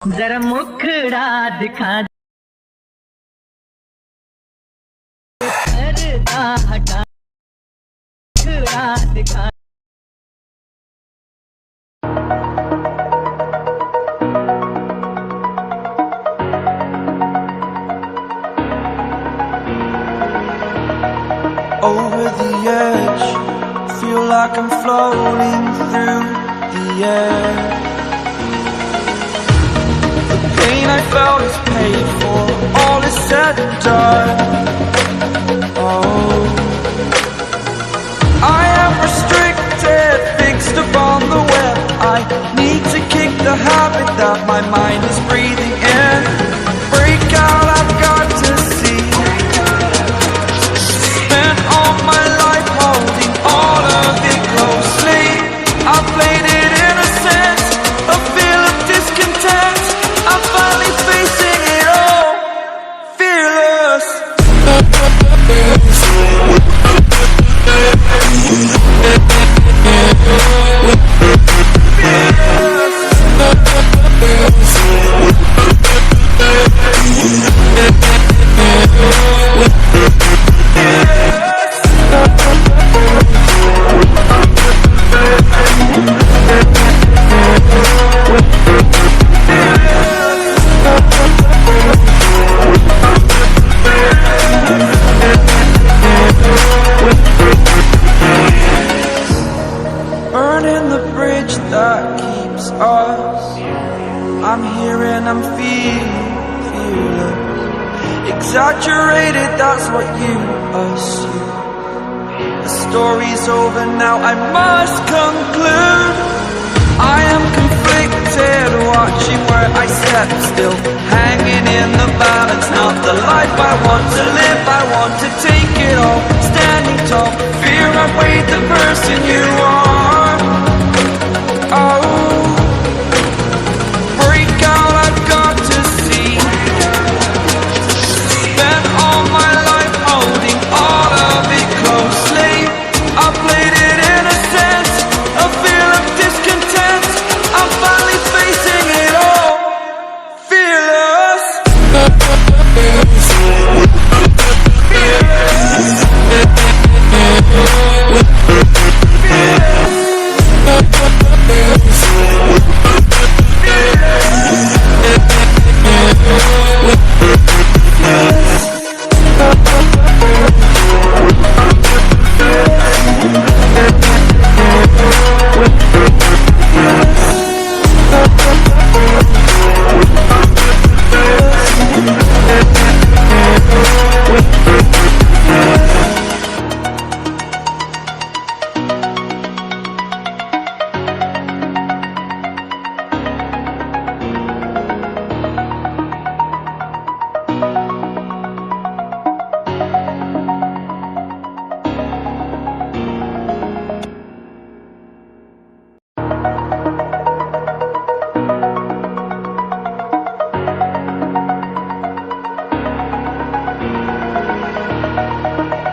जरा मुखड़ा दिखा पर्दा हटा मुखड़ा दिखा Over the edge, feel like I'm floating through the air. The pain I felt is paid for, all is said and done. Oh, I am restricted, fixed upon the web. I need to kick the habit that my mind is breathing in. Break out, I've got to see. Spent all my life holding all of it closely. I played it innocent, a feel of discontent. I'm finally facing it all, fearless. Burning the bridge that keeps us. I'm here and I'm feeling fearless. Exaggerated, that's what you assume. The story's over now, I must conclude. I am conflicted, watching where I step still, hanging in the balance. Not the life I want to live, I want to take it all. Standing tall, fear outweighed the person you are. Oh, break out, I've got to see. Spent all my life holding all of it closely. I played it innocent, a feel of discontent. I'm finally facing it all, fearless.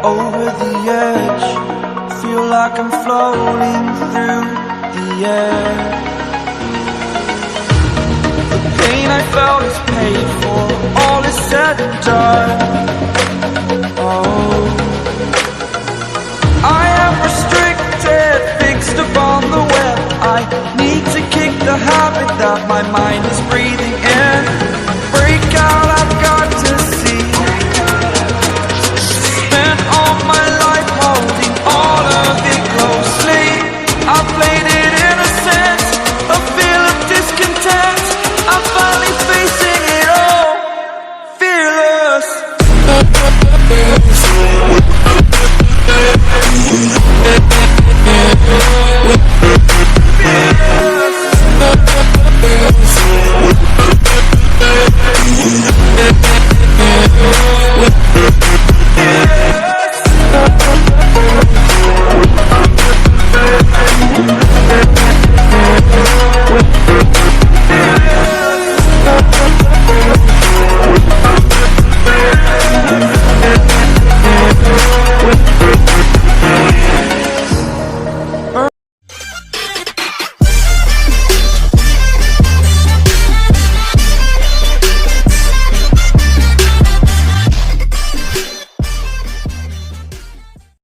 Over the edge, feel like I'm floating through the air. The pain I felt is paid for, all is said and done. Oh, I am restricted, fixed upon the web. I need to kick the habit that my mind is breathing.